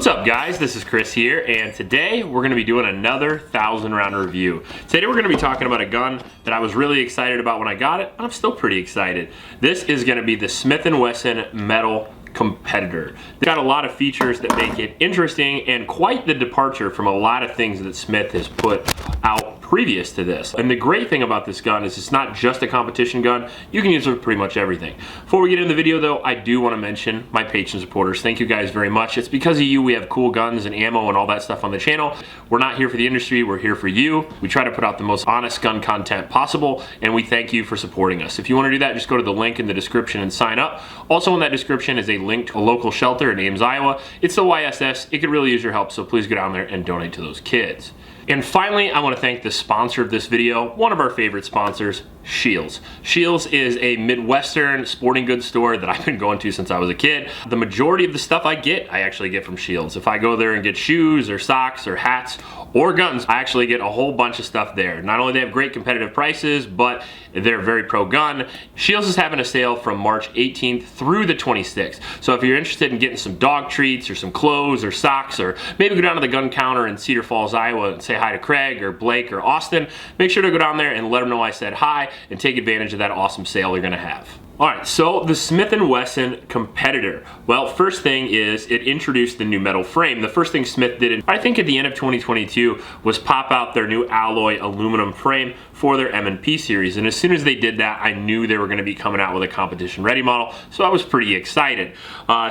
What's up guys, this is Chris here, and today we're going to be doing another 1,000 round review. Today we're going to be talking about a gun that I was really excited about when I got it, and I'm still pretty excited. This is going to be the Smith Wesson Metal Competitor. It's got a lot of features that make it interesting and quite the departure from a lot of things that Smith has put out previous to this. And the great thing about this gun is it's not just a competition gun. You can use it for pretty much everything. Before we get into the video though, I do want to mention my patron supporters. Thank you guys very much. It's because of you we have cool guns and ammo and all that stuff on the channel. We're not here for the industry, we're here for you. We try to put out the most honest gun content possible, and we thank you for supporting us. If you want to do that, just go to the link in the description and sign up. Also in that description is a link to a local shelter in Ames, Iowa. It's the YSS. It could really use your help, so please go down there and donate to those kids. And finally, I want to thank the sponsor of this video, one of our favorite sponsors, Scheels. Scheels is a Midwestern sporting goods store that I've been going to since I was a kid. The majority of the stuff I actually get from Scheels. If I go there and get shoes or socks or hats or guns, I actually get a whole bunch of stuff there. Not only do they have great competitive prices, but they're very pro-gun. Scheels is having a sale from March 18th through the 26th. So if you're interested in getting some dog treats or some clothes or socks, or maybe go down to the gun counter in Cedar Falls, Iowa and say hi to Craig or Blake or Austin, make sure to go down there and let them know I said hi and take advantage of that awesome sale they're gonna have. Alright, so the Smith & Wesson Competitor. Well, first thing is it introduced the new metal frame. The first thing Smith did, I think at the end of 2022, was pop out their new alloy aluminum frame for their M&P series. And as soon as they did that, I knew they were going to be coming out with a competition ready model, so I was pretty excited.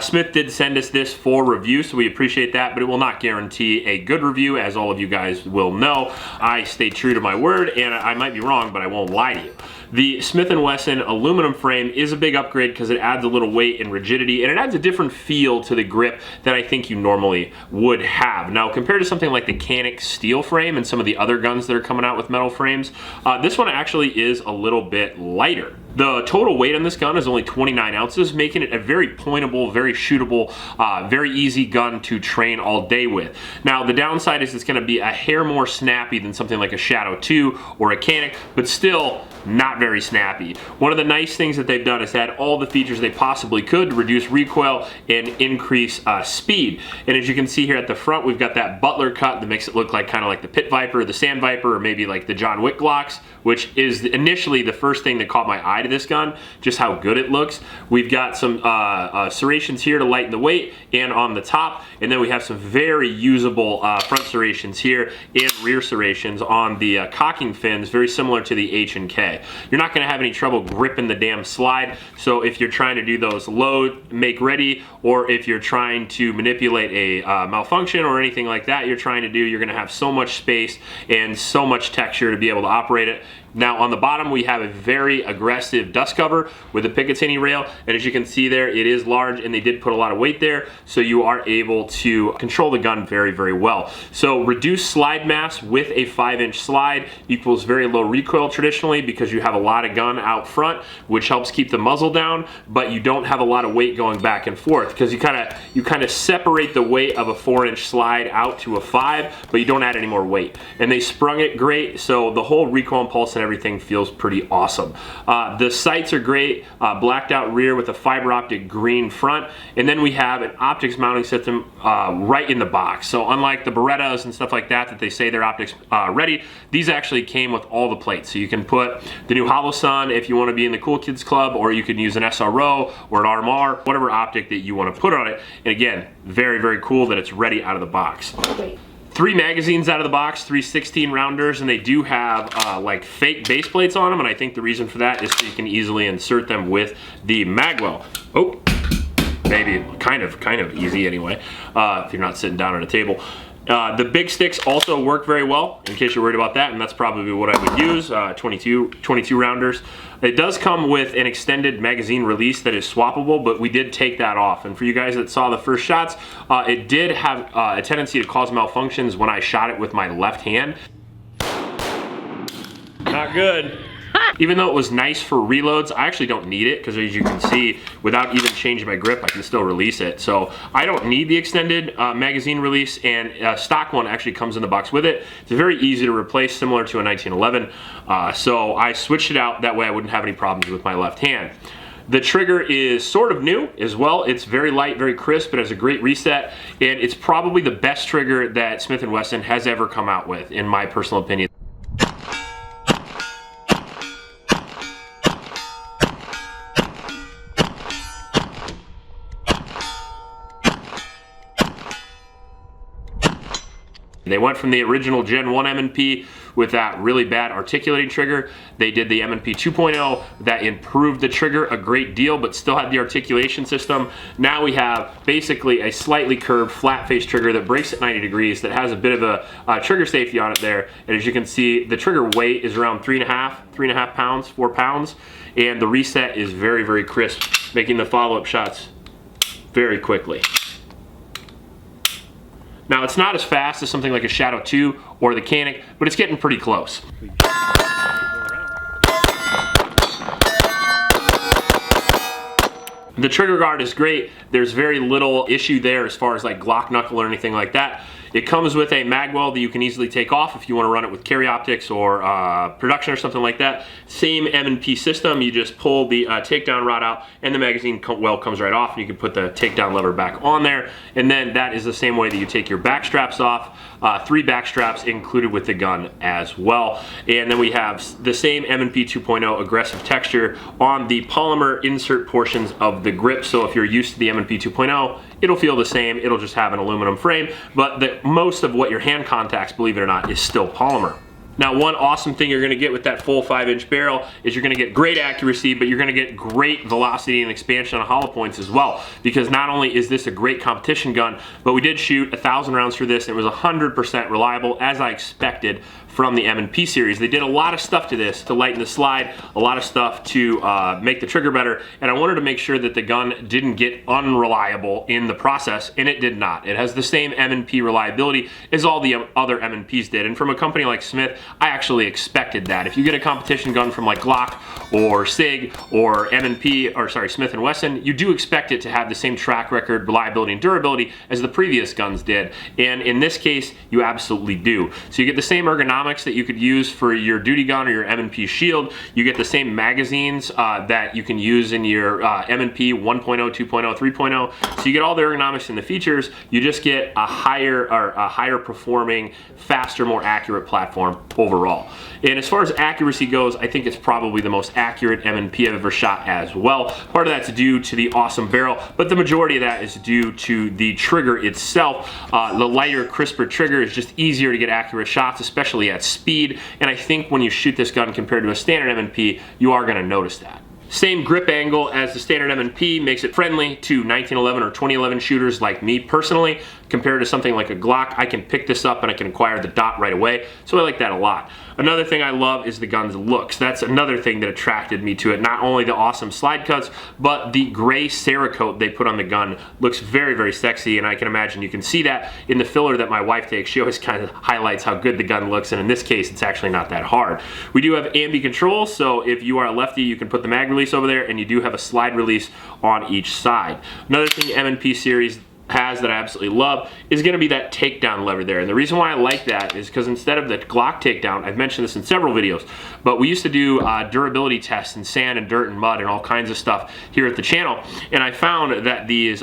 Smith did send us this for review, so we appreciate that, but it will not guarantee a good review, as all of you guys will know. I stay true to my word, and I might be wrong, but I won't lie to you. The Smith & Wesson aluminum frame is a big upgrade because it adds a little weight and rigidity, and it adds a different feel to the grip that I think you normally would have. Now, compared to something like the Canik steel frame and some of the other guns that are coming out with metal frames, this one actually is a little bit lighter. The total weight on this gun is only 29 ounces, making it a very pointable, very shootable, very easy gun to train all day with. Now, the downside is it's going to be a hair more snappy than something like a Shadow 2 or a Canik, but still not very snappy. One of the nice things that they've done is add all the features they possibly could to reduce recoil and increase speed. And as you can see here at the front, we've got that butler cut that makes it look like kind of like the Pit Viper, the Sand Viper, or maybe like the John Wick Glocks, which is initially the first thing that caught my eye to this gun, just how good it looks. We've got some serrations here to lighten the weight and on the top, and then we have some very usable front serrations here and rear serrations on the cocking fins, very similar to the H&K. You're not going to have any trouble gripping the damn slide, so if you're trying to do those load, make ready, or if you're trying to manipulate a malfunction or anything like that you're trying to do, you're going to have so much space and so much texture to be able to operate it. Now on the bottom we have a very aggressive dust cover with a Picatinny rail, and as you can see there, it is large and they did put a lot of weight there, so you are able to control the gun very, very well. So reduced slide mass with a 5-inch slide equals very low recoil traditionally, because you have a lot of gun out front, which helps keep the muzzle down, but you don't have a lot of weight going back and forth, because you kind of separate the weight of a 4-inch slide out to a 5, but you don't add any more weight. And they sprung it great, so the whole recoil impulse and everything feels pretty awesome. The sights are great, blacked out rear with a fiber optic green front, and then we have an optics mounting system right in the box. So unlike the Berettas and stuff like that they say they're optics ready, these actually came with all the plates. So you can put the new Holosun if you want to be in the cool kids club, or you can use an SRO or an RMR, whatever optic that you want to put on it. And again, very, very cool that it's ready out of the box. Wait. 3 magazines out of the box, 3 16-rounders, and they do have like fake base plates on them, and I think the reason for that is so you can easily insert them with the magwell. Oh, maybe kind of easy anyway, if you're not sitting down at a table. The big sticks also work very well, in case you're worried about that, and that's probably what I would use, 22 rounders. It does come with an extended magazine release that is swappable, but we did take that off. And for you guys that saw the first shots, it did have a tendency to cause malfunctions when I shot it with my left hand. Not good. Even though it was nice for reloads, I actually don't need it, because as you can see, without even changing my grip, I can still release it. So I don't need the extended magazine release, and a stock one actually comes in the box with it. It's very easy to replace, similar to a 1911. So I switched it out, that way I wouldn't have any problems with my left hand. The trigger is sort of new as well. It's very light, very crisp. It has a great reset, and it's probably the best trigger that Smith & Wesson has ever come out with, in my personal opinion. They went from the original Gen 1 M&P with that really bad articulating trigger. They did the M&P 2.0 that improved the trigger a great deal, but still had the articulation system. Now we have basically a slightly curved flat face trigger that breaks at 90 degrees, that has a bit of a trigger safety on it there. And as you can see, the trigger weight is around 3.5 pounds, 4 pounds. And the reset is very, very crisp, making the follow-up shots very quickly. Now, it's not as fast as something like a Shadow 2 or the Canic, but it's getting pretty close. The trigger guard is great. There's very little issue there as far as like Glock knuckle or anything like that. It comes with a mag weld that you can easily take off if you want to run it with carry optics or production or something like that. Same M&P system, you just pull the takedown rod out and the magazine weld comes right off, and you can put the takedown lever back on there. And then that is the same way that you take your back straps off. 3 back straps included with the gun as well. And then we have the same M&P 2.0 aggressive texture on the polymer insert portions of the grip. So if you're used to the M&P 2.0, it'll feel the same. It'll just have an aluminum frame, but most of what your hand contacts, believe it or not, is still polymer. Now, one awesome thing you're gonna get with that full 5-inch barrel is you're gonna get great accuracy, but you're gonna get great velocity and expansion on hollow points as well, because not only is this a great competition gun, but we did shoot 1,000 rounds through this, and it was 100% reliable, as I expected from the M&P series. They did a lot of stuff to this to lighten the slide, a lot of stuff to make the trigger better, and I wanted to make sure that the gun didn't get unreliable in the process, and it did not. It has the same M&P reliability as all the other M&Ps did, and from a company like Smith, I actually expected that. If you get a competition gun from like Glock or SIG or Smith & Wesson, you do expect it to have the same track record, reliability, and durability as the previous guns did, and in this case, you absolutely do. So you get the same ergonomics that you could use for your duty gun or your M&P shield. You get the same magazines that you can use in your M&P 1.0, 2.0, 3.0. So you get all the ergonomics and the features. You just get a higher performing, faster, more accurate platform overall. And as far as accuracy goes, I think it's probably the most accurate M&P I've ever shot as well. Part of that's due to the awesome barrel, but the majority of that is due to the trigger itself. The lighter, crisper trigger is just easier to get accurate shots, especially at speed, and I think when you shoot this gun compared to a standard M&P, you are going to notice that. Same grip angle as the standard M&P makes it friendly to 1911 or 2011 shooters like me personally. Compared to something like a Glock, I can pick this up and I can acquire the dot right away, so I like that a lot. Another thing I love is the gun's looks. That's another thing that attracted me to it. Not only the awesome slide cuts, but the gray Cerakote they put on the gun looks very, very sexy, and I can imagine you can see that in the filler that my wife takes. She always kind of highlights how good the gun looks, and in this case, it's actually not that hard. We do have ambi control, so if you are a lefty, you can put the mag release over there, and you do have a slide release on each side. Another thing M&P series has that I absolutely love is going to be that takedown lever there. And the reason why I like that is because instead of the Glock takedown, I've mentioned this in several videos, but we used to do durability tests in sand and dirt and mud and all kinds of stuff here at the channel, and I found that these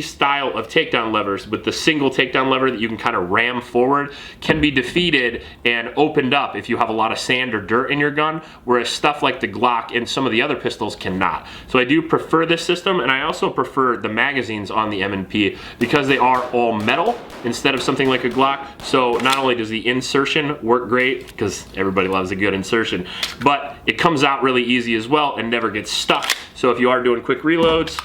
style of takedown levers with the single takedown lever that you can kind of ram forward can be defeated and opened up if you have a lot of sand or dirt in your gun, whereas stuff like the Glock and some of the other pistols cannot. So I do prefer this system, and I also prefer the magazines on the M&P because they are all metal instead of something like a Glock. So not only does the insertion work great, because everybody loves a good insertion, but it comes out really easy as well and never gets stuck. So if you are doing quick reloads,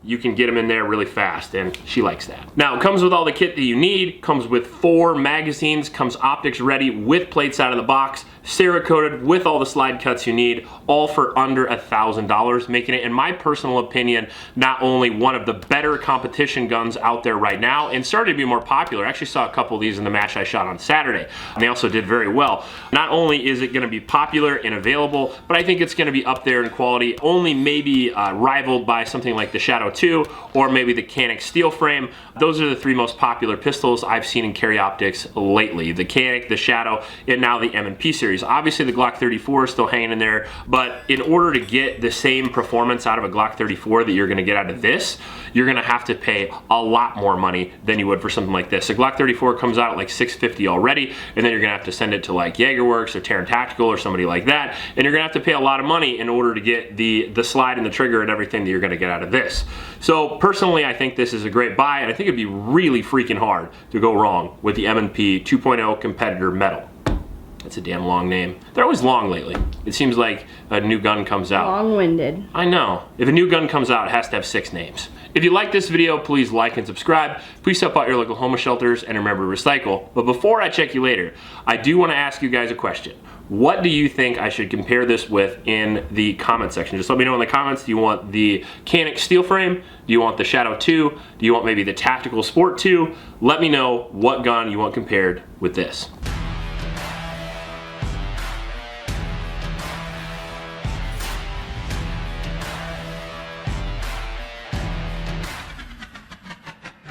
you can get them in there really fast, and she likes that. Now, it comes with all the kit that you need, comes with 4 magazines, comes optics ready with plates out of the box, Cerakoted with all the slide cuts you need, all for under $1,000, making it, in my personal opinion, not only one of the better competition guns out there right now, and starting to be more popular. I actually saw a couple of these in the match I shot on Saturday, and they also did very well. Not only is it gonna be popular and available, but I think it's gonna be up there in quality, only maybe rivaled by something like the Shadow 2 or maybe the Canic steel frame. Those are the 3 most popular pistols I've seen in carry optics lately. The Canic, the Shadow, and now the M&P series. series. Obviously the Glock 34 is still hanging in there, but in order to get the same performance out of a Glock 34 that you're gonna get out of this, you're gonna have to pay a lot more money than you would for something like this. The Glock 34 comes out at like $650 already, and then you're gonna have to send it to like Jagerworks or Terran Tactical or somebody like that, and you're gonna have to pay a lot of money in order to get the slide and the trigger and everything that you're gonna get out of this. So personally, I think this is a great buy, and I think it'd be really freaking hard to go wrong with the M&P 2.0 competitor metal. That's a damn long name. They're always long lately. It seems like a new gun comes out. Long-winded. I know. If a new gun comes out, it has to have 6 names. If you like this video, please like and subscribe. Please help out your local homeless shelters, and remember to recycle. But before I check you later, I do want to ask you guys a question. What do you think I should compare this with in the comment section? Just let me know in the comments. Do you want the Canik steel frame? Do you want the Shadow 2? Do you want maybe the Tactical Sport 2? Let me know what gun you want compared with this.